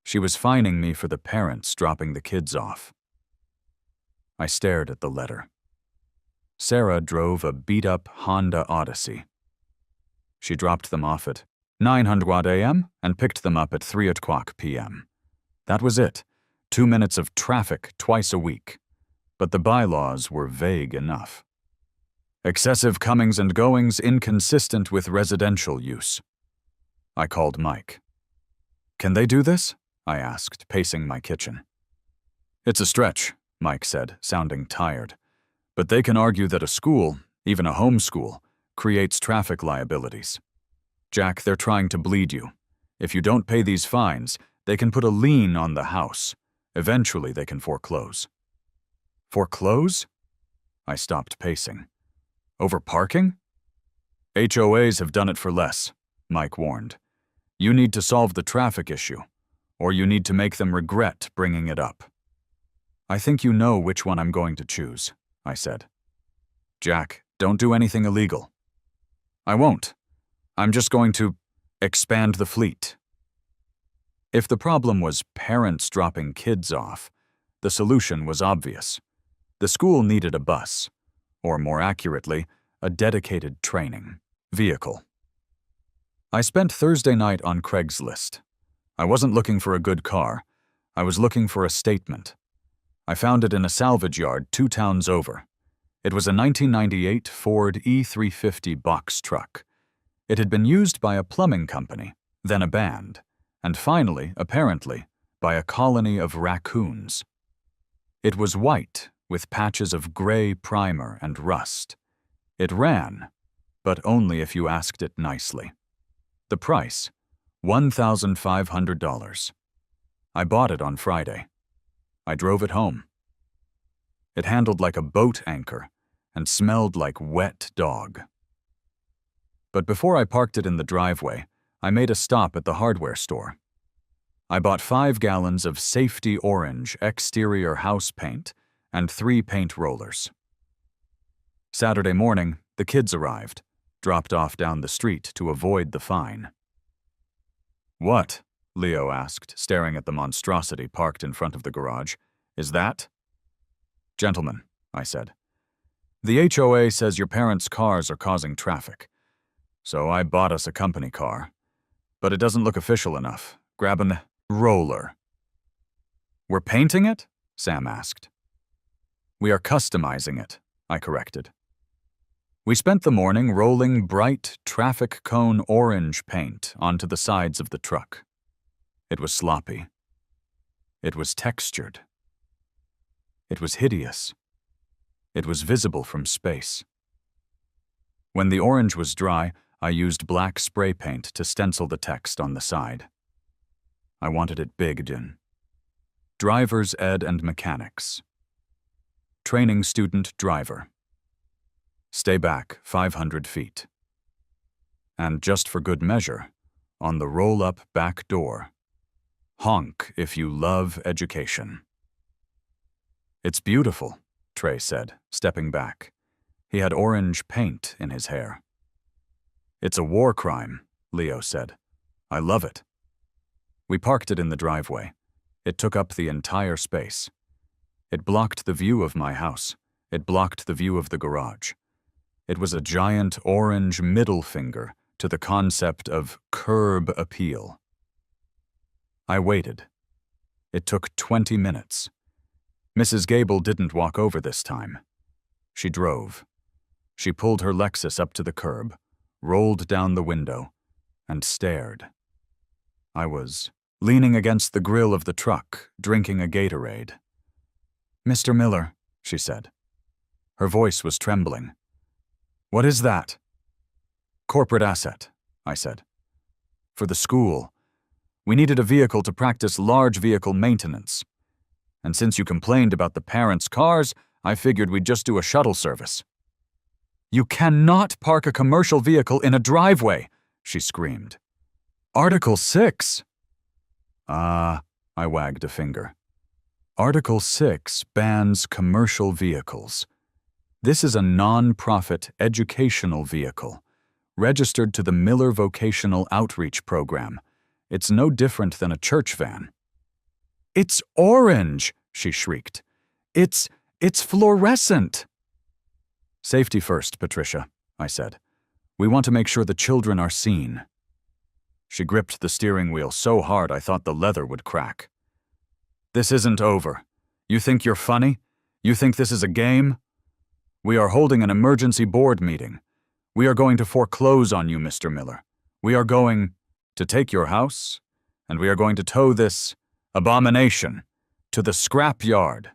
She was fining me for the parents dropping the kids off. I stared at the letter. Sarah drove a beat-up Honda Odyssey. She dropped them off at 9:00 a.m. and picked them up at 3:00 p.m. That was it. 2 minutes of traffic twice a week. But the bylaws were vague enough. Excessive comings and goings inconsistent with residential use. I called Mike. Can they do this? I asked, pacing my kitchen. It's a stretch, Mike said, sounding tired. But they can argue that a school, even a home school, creates traffic liabilities. Jack, they're trying to bleed you. If you don't pay these fines, they can put a lien on the house. Eventually, they can foreclose. Foreclose? I stopped pacing. Over parking? HOAs have done it for less, Mike warned. You need to solve the traffic issue, or you need to make them regret bringing it up. I think you know which one I'm going to choose, I said. Jack, don't do anything illegal. I won't. I'm just going to expand the fleet. If the problem was parents dropping kids off, the solution was obvious. The school needed a bus, or more accurately, a dedicated training vehicle. I spent Thursday night on Craigslist. I wasn't looking for a good car. I was looking for a statement. I found it in a salvage yard 2 towns over. It was a 1998 Ford E350 box truck. It had been used by a plumbing company, then a band, and finally, apparently, by a colony of raccoons. It was white, with patches of gray primer and rust. It ran, but only if you asked it nicely. The price, $1,500. I bought it on Friday. I drove it home. It handled like a boat anchor and smelled like wet dog. But before I parked it in the driveway, I made a stop at the hardware store. I bought 5 gallons of safety orange exterior house paint and 3 paint rollers. Saturday morning, the kids arrived, dropped off down the street to avoid the fine. "What?" Leo asked, staring at the monstrosity parked in front of the garage. "Is that?" "Gentlemen," I said, "the HOA says your parents' cars are causing traffic. So I bought us a company car. But it doesn't look official enough. Grab an roller." "We're painting it?" Sam asked. "We are customizing it," I corrected. We spent the morning rolling bright traffic cone orange paint onto the sides of the truck. It was sloppy. It was textured. It was hideous. It was visible from space. When the orange was dry, I used black spray paint to stencil the text on the side. I wanted it bigged in. Drivers, ed, and mechanics. Training student driver. Stay back 500 feet. And just for good measure, on the roll-up back door, honk if you love education. "It's beautiful," Trey said, stepping back. He had orange paint in his hair. "It's a war crime," Leo said. "I love it." We parked it in the driveway. It took up the entire space. It blocked the view of my house. It blocked the view of the garage. It was a giant orange middle finger to the concept of curb appeal. I waited. It took 20 minutes. Mrs. Gable didn't walk over this time. She drove. She pulled her Lexus up to the curb, rolled down the window, and stared. I was leaning against the grill of the truck, drinking a Gatorade. "Mr. Miller," she said. Her voice was trembling. "What is that?" "Corporate asset," I said. "For the school. We needed a vehicle to practice large vehicle maintenance. And since you complained about the parents' cars, I figured we'd just do a shuttle service." "You cannot park a commercial vehicle in a driveway," she screamed. "Article 6. I wagged a finger. "Article 6 bans commercial vehicles. This is a non-profit educational vehicle, registered to the Miller Vocational Outreach Program. It's no different than a church van." "It's orange," she shrieked. It's fluorescent." "Safety first, Patricia," I said. "We want to make sure the children are seen." She gripped the steering wheel so hard I thought the leather would crack. "This isn't over. You think you're funny? You think this is a game? We are holding an emergency board meeting. We are going to foreclose on you, Mr. Miller. We are going to take your house, and we are going to tow this abomination to the scrap yard."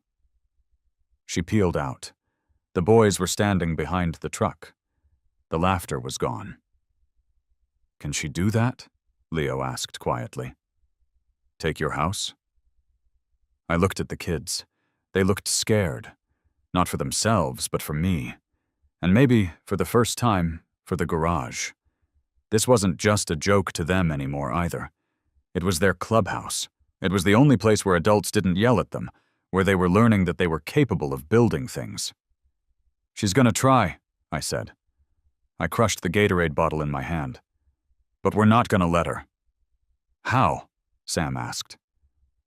She peeled out. The boys were standing behind the truck. The laughter was gone. "Can she do that?" Leo asked quietly. "Take your house?" I looked at the kids. They looked scared. Not for themselves, but for me. And maybe, for the first time, for the garage. This wasn't just a joke to them anymore either. It was their clubhouse. It was the only place where adults didn't yell at them, where they were learning that they were capable of building things. "She's gonna try," I said. I crushed the Gatorade bottle in my hand. "But we're not gonna let her." "How?" Sam asked.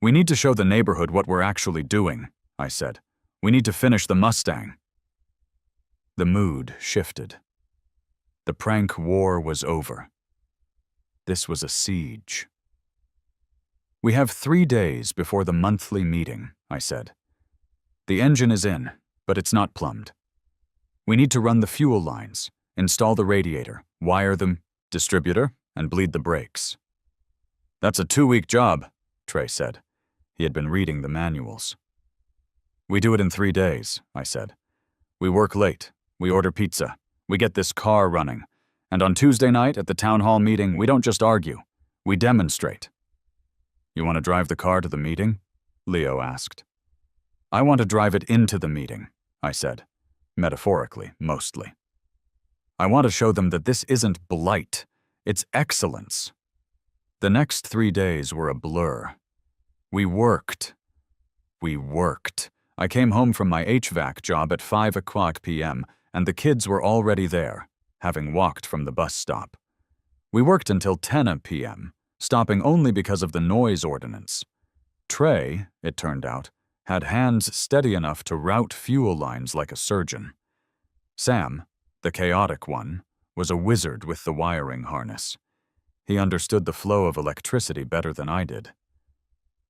"We need to show the neighborhood what we're actually doing," I said. "We need to finish the Mustang." The mood shifted. The prank war was over. This was a siege. "We have 3 days before the monthly meeting," I said. "The engine is in, but it's not plumbed. We need to run the fuel lines, install the radiator, wire the distributor, and bleed the brakes." "That's a 2-week job," Trey said. He had been reading the manuals. "We do it in 3 days," I said. "We work late, we order pizza, we get this car running, and on Tuesday night at the town hall meeting, we don't just argue, we demonstrate." "You want to drive the car to the meeting?" Leo asked. "I want to drive it into the meeting," I said, metaphorically, mostly. "I want to show them that this isn't blight, it's excellence." The next 3 days were a blur. We worked. I came home from my HVAC job at 5 p.m., and the kids were already there, having walked from the bus stop. We worked until 10 p.m., stopping only because of the noise ordinance. Trey, it turned out, had hands steady enough to route fuel lines like a surgeon. Sam, the chaotic one, was a wizard with the wiring harness. He understood the flow of electricity better than I did.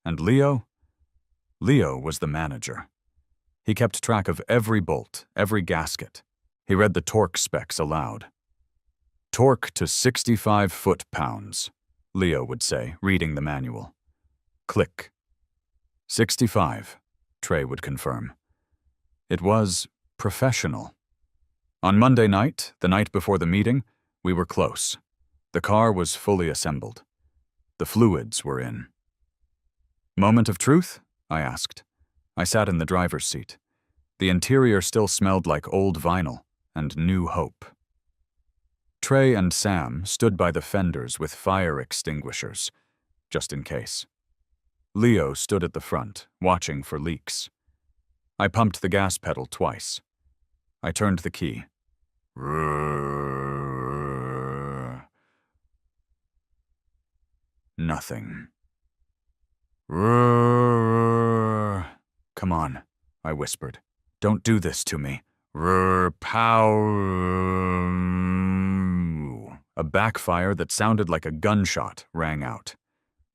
And Leo? Leo was the manager. He kept track of every bolt, every gasket. He read the torque specs aloud. "Torque to 65 foot-pounds," Leo would say, reading the manual. Click. 65, Trey would confirm. It was professional. On Monday night, the night before the meeting, we were close. The car was fully assembled. The fluids were in. "Moment of truth?" I asked. I sat in the driver's seat. The interior still smelled like old vinyl and new hope. Trey and Sam stood by the fenders with fire extinguishers, just in case. Leo stood at the front, watching for leaks. I pumped the gas pedal twice. I turned the key. Nothing. "Come on," I whispered. "Don't do this to me." Pow. A backfire that sounded like a gunshot rang out.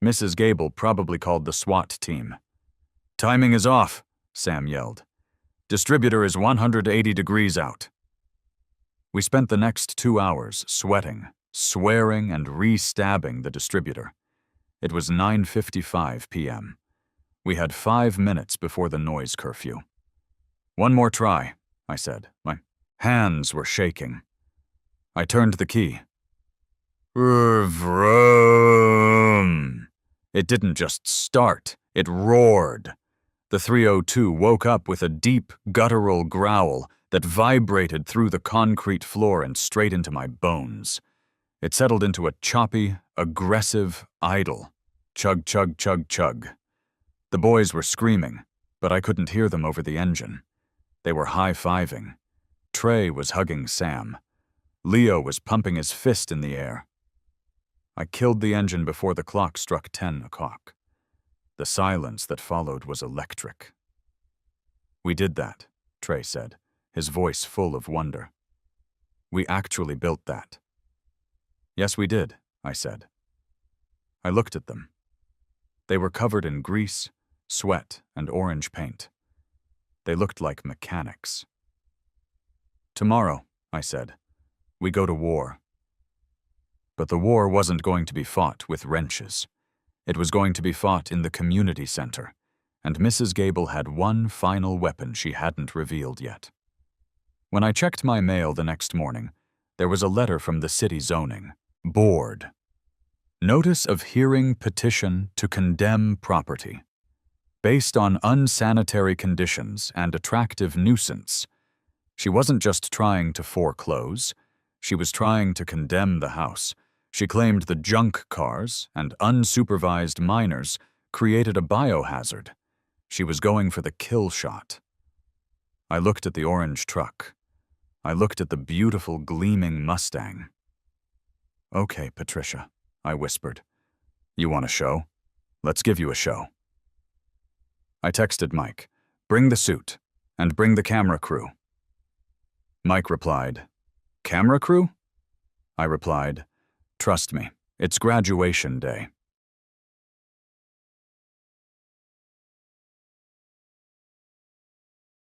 Mrs. Gable probably called the SWAT team. "Timing is off," Sam yelled. "Distributor is 180 degrees out." We spent the next 2 hours sweating, swearing, and re-stabbing the distributor. It was 9:55 p.m. We had 5 minutes before the noise curfew. "One more try," I said. My hands were shaking. I turned the key. Vroom. It didn't just start, it roared. The 302 woke up with a deep, guttural growl that vibrated through the concrete floor and straight into my bones. It settled into a choppy, aggressive idle. Chug, chug, chug, chug. The boys were screaming, but I couldn't hear them over the engine. They were high-fiving. Trey was hugging Sam. Leo was pumping his fist in the air. I killed the engine before the clock struck 10 o'clock. The silence that followed was electric. "We did that," Trey said, his voice full of wonder. "We actually built that." "Yes, we did," I said. I looked at them. They were covered in grease, sweat, and orange paint. They looked like mechanics. "Tomorrow," I said, "we go to war." But the war wasn't going to be fought with wrenches. It was going to be fought in the community center, and Mrs. Gable had one final weapon she hadn't revealed yet. When I checked my mail the next morning, there was a letter from the city zoning board. Notice of hearing petition to condemn property. Based on unsanitary conditions and attractive nuisance. She wasn't just trying to foreclose, she was trying to condemn the house. She claimed the junk cars and unsupervised minors created a biohazard. She was going for the kill shot. I looked at the orange truck. I looked at the beautiful gleaming Mustang. "Okay, Patricia," I whispered. "You want a show? Let's give you a show." I texted Mike, "Bring the suit, and bring the camera crew." Mike replied, "Camera crew?" I replied, "Trust me, it's graduation day.